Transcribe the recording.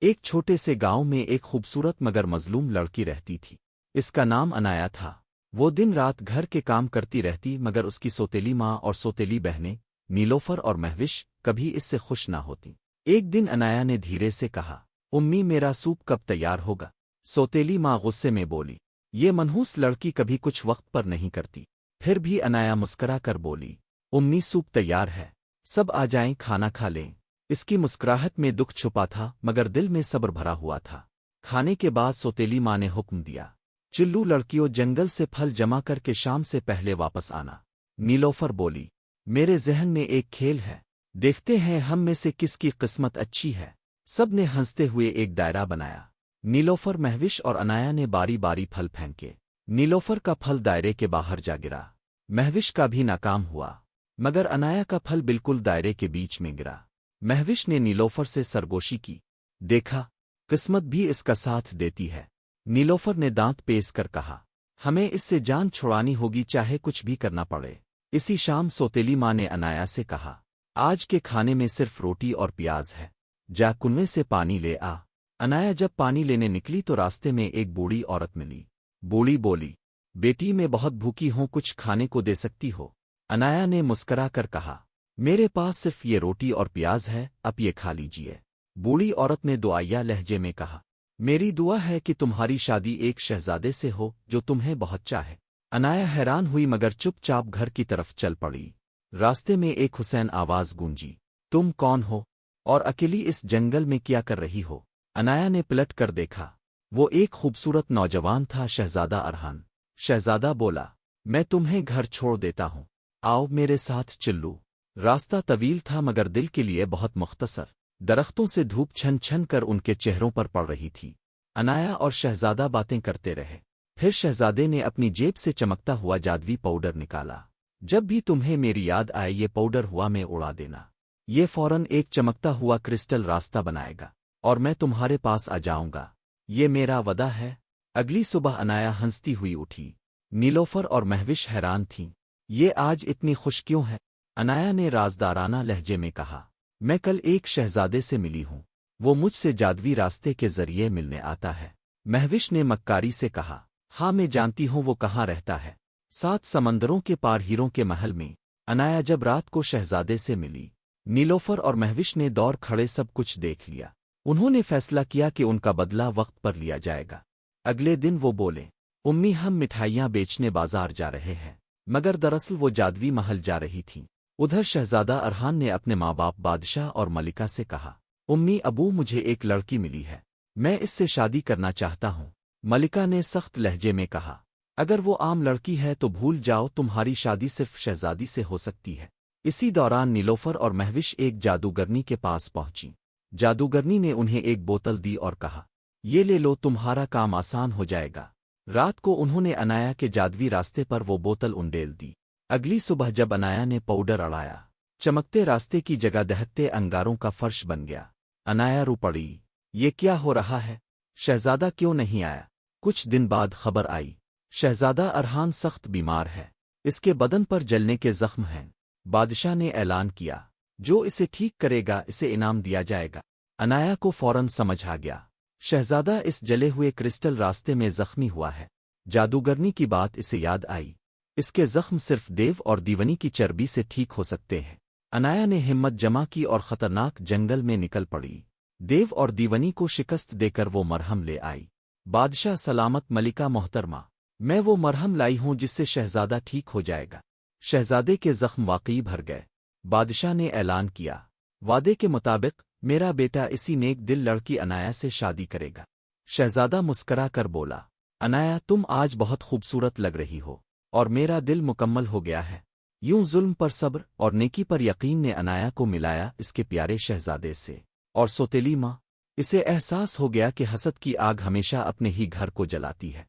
ایک چھوٹے سے گاؤں میں ایک خوبصورت مگر مظلوم لڑکی رہتی تھی۔ اس کا نام انایا تھا۔ وہ دن رات گھر کے کام کرتی رہتی مگر اس کی سوتیلی ماں اور سوتیلی بہنیں نیلوفر اور مہوش کبھی اس سے خوش نہ ہوتی۔ ایک دن انایا نے دھیرے سے کہا، امی میرا سوپ کب تیار ہوگا؟ سوتیلی ماں غصے میں بولی، یہ منحوس لڑکی کبھی کچھ وقت پر نہیں کرتی۔ پھر بھی انایا مسکرا کر بولی، امی سوپ تیار ہے، سب آ جائیں کھانا کھا لیں۔ اس کی مسکراہٹ میں دکھ چھپا تھا مگر دل میں صبر بھرا ہوا تھا۔ کھانے کے بعد سوتیلی ماں نے حکم دیا، چلو لڑکیوں جنگل سے پھل جمع کر کے شام سے پہلے واپس آنا۔ نیلوفر بولی، میرے ذہن میں ایک کھیل ہے، دیکھتے ہیں ہم میں سے کس کی قسمت اچھی ہے۔ سب نے ہنستے ہوئے ایک دائرہ بنایا۔ نیلوفر، مہوش اور انایا نے باری باری پھل پھینکے۔ نیلوفر کا پھل دائرے کے باہر جا گرا، مہوش کا بھی ناکام ہوا مگر انایا کا پھل بالکل دائرے کے بیچ میں گرا۔ مہوش نے نیلوفر سے سرگوشی کی، دیکھا قسمت بھی اس کا ساتھ دیتی ہے۔ نیلوفر نے دانت پیس کر کہا، ہمیں اس سے جان چھڑانی ہوگی چاہے کچھ بھی کرنا پڑے۔ اسی شام سوتیلی ماں نے انایا سے کہا، آج کے کھانے میں صرف روٹی اور پیاز ہے، جا کنویں سے پانی لے آ۔ انایا جب پانی لینے نکلی تو راستے میں ایک بوڑھی عورت ملی۔ بوڑھی بولی، بیٹی میں بہت بھوکی ہوں، کچھ کھانے کو دے سکتی ہو؟ انایا نے مسکرا کر کہا، میرے پاس صرف یہ روٹی اور پیاز ہے، اب یہ کھا لیجیے۔ بوڑھی عورت نے دعائیہ لہجے میں کہا، میری دعا ہے کہ تمہاری شادی ایک شہزادے سے ہو جو تمہیں بہت چاہے۔ انایا حیران ہوئی مگر چپ چاپ گھر کی طرف چل پڑی۔ راستے میں ایک حسین آواز گونجی، تم کون ہو اور اکیلی اس جنگل میں کیا کر رہی ہو؟ انایا نے پلٹ کر دیکھا، وہ ایک خوبصورت نوجوان تھا، شہزادہ ارحان۔ شہزادہ بولا، میں تمہیں گھر چھوڑ دیتا ہوں، آؤ میرے ساتھ چلو۔ راستہ طویل تھا مگر دل کے لیے بہت مختصر۔ درختوں سے دھوپ چھن چھن کر ان کے چہروں پر پڑ رہی تھی۔ انایا اور شہزادہ باتیں کرتے رہے۔ پھر شہزادے نے اپنی جیب سے چمکتا ہوا جادوی پاؤڈر نکالا، جب بھی تمہیں میری یاد آئے یہ پاؤڈر ہوا میں اڑا دینا، یہ فوراً ایک چمکتا ہوا کرسٹل راستہ بنائے گا اور میں تمہارے پاس آ جاؤں گا، یہ میرا وعدہ ہے۔ اگلی صبح انایا ہنستی ہوئی اٹھی۔ نیلوفر اور مہوش حیران تھیں، یہ آج اتنی خوش کیوں ہے؟ انایا نے رازدارانہ لہجے میں کہا، میں کل ایک شہزادے سے ملی ہوں، وہ مجھ سے جادوی راستے کے ذریعے ملنے آتا ہے۔ مہوش نے مکاری سے کہا، ہاں میں جانتی ہوں وہ کہاں رہتا ہے، 7 سمندروں کے پار ہیروں کے محل میں۔ انایا جب رات کو شہزادے سے ملی، نیلوفر اور مہوش نے دور کھڑے سب کچھ دیکھ لیا۔ انہوں نے فیصلہ کیا کہ ان کا بدلہ وقت پر لیا جائے گا۔ اگلے دن وہ بولے، امی ہم مٹھائیاں بیچنے بازار جا رہے ہیں، مگر دراصل وہ جادوی محل جا رہی تھیں۔ ادھر شہزادہ ارحان نے اپنے ماں باپ بادشاہ اور ملکہ سے کہا، امی ابو مجھے ایک لڑکی ملی ہے، میں اس سے شادی کرنا چاہتا ہوں۔ ملکہ نے سخت لہجے میں کہا، اگر وہ عام لڑکی ہے تو بھول جاؤ، تمہاری شادی صرف شہزادی سے ہو سکتی ہے۔ اسی دوران نیلوفر اور مہوش ایک جادوگرنی کے پاس پہنچی۔ جادوگرنی نے انہیں ایک بوتل دی اور کہا، یہ لے لو، تمہارا کام آسان ہو جائے گا۔ رات کو انہوں نے انایا کے جادوی راستے پر وہ بوتل انڈیل دی۔ اگلی صبح جب انایا نے پاؤڈر اڑایا، چمکتے راستے کی جگہ دہکتے انگاروں کا فرش بن گیا۔ انایا رو پڑی، یہ کیا ہو رہا ہے؟ شہزادہ کیوں نہیں آیا؟ کچھ دن بعد خبر آئی، شہزادہ ارحان سخت بیمار ہے، اس کے بدن پر جلنے کے زخم ہیں۔ بادشاہ نے اعلان کیا، جو اسے ٹھیک کرے گا اسے انعام دیا جائے گا۔ انایا کو فوراً سمجھ آ گیا، شہزادہ اس جلے ہوئے کرسٹل راستے میں زخمی ہوا ہے۔ جادوگرنی کی بات اسے یاد آئی، اس کے زخم صرف دیو اور دیونی کی چربی سے ٹھیک ہو سکتے ہیں۔ انایا نے ہمت جمع کی اور خطرناک جنگل میں نکل پڑی۔ دیو اور دیونی کو شکست دے کر وہ مرہم لے آئی۔ بادشاہ سلامت ملکہ محترمہ، میں وہ مرہم لائی ہوں جس سے شہزادہ ٹھیک ہو جائے گا۔ شہزادے کے زخم واقعی بھر گئے۔ بادشاہ نے اعلان کیا، وعدے کے مطابق میرا بیٹا اسی نیک دل لڑکی انایا سے شادی کرے گا۔ شہزادہ مسکرا کر بولا، انایا تم آج بہت خوبصورت لگ رہی ہو اور میرا دل مکمل ہو گیا ہے۔ یوں ظلم پر صبر اور نیکی پر یقین نے انایا کو ملایا اس کے پیارے شہزادے سے۔ اور سوتیلی ماں، اسے احساس ہو گیا کہ حسد کی آگ ہمیشہ اپنے ہی گھر کو جلاتی ہے۔